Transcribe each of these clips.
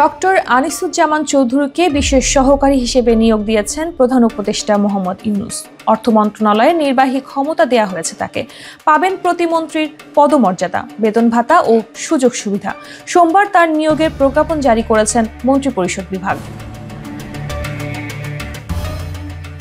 Doctor Anisuzzaman চৌধুরীকে বিশেষ সহকারী হিসেবে নিয়োগ দিয়েছেন প্রধান উপদেষ্টা মোহাম্মদ ইউনূস। অর্থ মন্ত্রণালয়ের নির্বাহী ক্ষমতা দেয়া হয়েছে তাকে। পাবেন প্রতিমন্ত্রীর পদমর্যাদা, বেতন ভাতা ও সুযোগ সুবিধা। সোমবার তার নিয়োগের প্রজ্ঞাপন জারি করেছেন মন্ত্রিপরিষদ বিভাগ।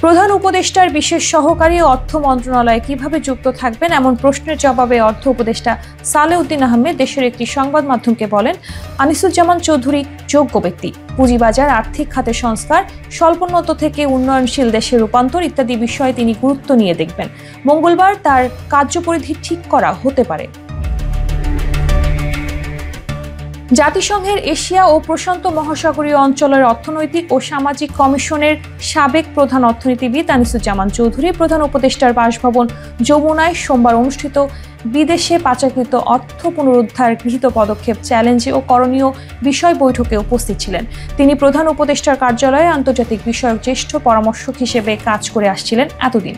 প্রধান উপদেষ্টার বিশেষ সহকারী অর্থ মন্ত্রণালয়ে কিভাবে যুক্ত থাকবেন এমন প্রশ্নের জবাবে অর্থ উপদেষ্টা সালেউদ্দিন আহমেদ দেশের একটি সংবাদ মাধ্যমকে বলেন, আনিসুজ্জামান চৌধুরী যোগ্য ব্যক্তি। পুঁজিবাজার, আর্থিক খাতের সংস্কার, স্বল্পোন্নত থেকে উন্নয়নশীল দেশে রূপান্তর ইত্যাদি বিষয়ে তিনি গুরুত্ব নিয়ে দেখবেন। মঙ্গলবার তার কার্যপরিধি ঠিক করা হতে পারে। জাতিসংঘের এশিয়া ও প্রশান্ত মহাসাগরীয় অঞ্চলের অর্থনৈতিক ও সামাজিক কমিশনের সাবেক প্রধান অর্থনীতিবিদ আনিসুজ্জামান চৌধুরী প্রধান উপদেষ্টার বাসভবন যমুনায় সোমবার অনুষ্ঠিত বিদেশে পাচারকৃত অর্থ পুনরুদ্ধার গৃহীত পদক্ষেপ, চ্যালেঞ্জ ও করণীয় বিষয় বৈঠকে উপস্থিত ছিলেন। তিনি প্রধান উপদেষ্টার কার্যালয়ে আন্তর্জাতিক বিষয়ক জ্যেষ্ঠ পরামর্শক হিসেবে কাজ করে আসছিলেন এতদিন।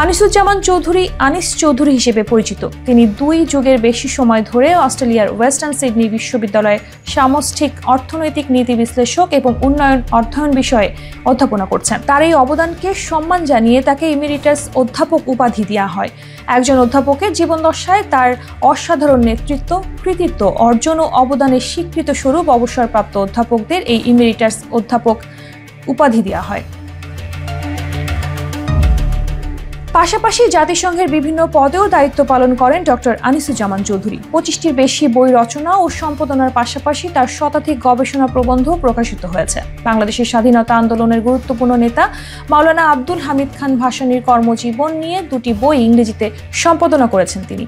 আনিসুজ্জামান চৌধুরী আনিস চৌধুরী হিসেবে পরিচিত। তিনি 2 যুগের বেশি সময় ধরে অস্ট্রেলিয়ার ওয়েস্টার্ন সিডনি বিশ্ববিদ্যালয়ে সামষ্টিক অর্থনৈতিক নীতি বিশ্লেষক এবং উন্নয়ন অধ্যয়ন বিষয়ে অধ্যাপনা করছেন। তার এই অবদানকে সম্মান জানিয়ে তাকে ইমেরিটাস অধ্যাপক উপাধি দেওয়া হয়। একজন অধ্যাপকের জীবনদশায় তার অসাধারণ নেতৃত্ব, কৃতিত্ব, অর্জন ও অবদানের স্বীকৃত স্বরূপ অবসরপ্রাপ্ত অধ্যাপকদের এই ইমেরিটাস অধ্যাপক উপাধি দেওয়া হয়। পাশাপাশি জাতিসংঘের বিভিন্ন পদেও দায়িত্ব পালন করেন ডক্টর আনিসুজ্জামান চৌধুরী। 25টির বেশি বই রচনা ও সম্পাদনার পাশাপাশি তার শতাধিক গবেষণা প্রবন্ধ প্রকাশিত হয়েছে। বাংলাদেশের স্বাধীনতা আন্দোলনের গুরুত্বপূর্ণ নেতা মাওলানা আব্দুল হামিদ খান ভাসানীর কর্মজীবন নিয়ে 2টি বই ইংরেজিতে সম্পাদনা করেছেন তিনি।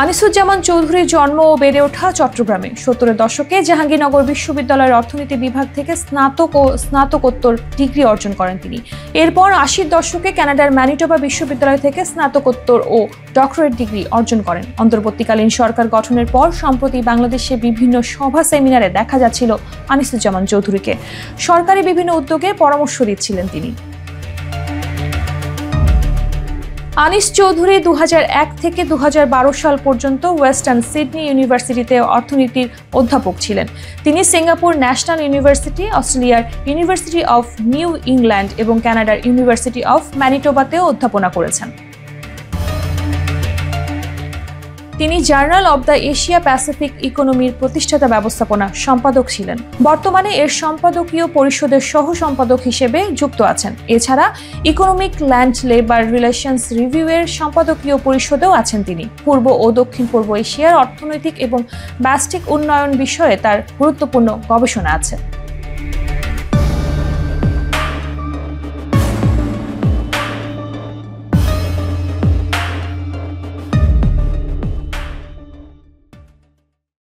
আনিসুজ্জামান চৌধুরীর জন্ম ও বেড়ে ওঠা চট্টগ্রামে। 70-এর দশকে জাহাঙ্গীরনগর বিশ্ববিদ্যালয়ের অর্থনীতি বিভাগ থেকে স্নাতক ও স্নাতকোত্তর ডিগ্রি অর্জন করেন তিনি। এরপর 80-র দশকে কানাডার ম্যানিটোবা বিশ্ববিদ্যালয় থেকে স্নাতকোত্তর ও ডক্টরেট ডিগ্রি অর্জন করেন। অন্তর্বর্তীকালীন সরকার গঠনের পর সম্প্রতি বাংলাদেশে বিভিন্ন সভা সেমিনারে দেখা যাচ্ছিল আনিসুজ্জামান চৌধুরীকে। সরকারি বিভিন্ন উদ্যোগে পরামর্শ দিচ্ছিলেন তিনি। আনিস চৌধুরী 2001 থেকে 2012 সাল পর্যন্ত ওয়েস্টার্ন সিডনি ইউনিভার্সিটিতে অর্থনীতির অধ্যাপক ছিলেন। তিনি সিঙ্গাপুর ন্যাশনাল ইউনিভার্সিটি, অস্ট্রেলিয়ার ইউনিভার্সিটি অফ নিউ ইংল্যান্ড এবং কানাডার ইউনিভার্সিটি অফ ম্যানিটোবাতেও অধ্যাপনা করেছেন। তিনি Journal of the Asia Pacific ইকোনমির প্রতিষ্ঠাতা ব্যবস্থাপনা সম্পাদক ছিলেন। বর্তমানে এর সম্পাদকীয় পরিষদের সহ সম্পাদক হিসেবে যুক্ত আছেন। এছাড়া economic land labour relations review এর সম্পাদকীয় পরিষদেও আছেন তিনি। পূর্ব ও দক্ষিণ পূর্ব এশিয়ার অর্থনৈতিক এবং ব্যষ্টিক উন্নয়ন বিষয়ে তার গুরুত্বপূর্ণ গবেষণা আছে।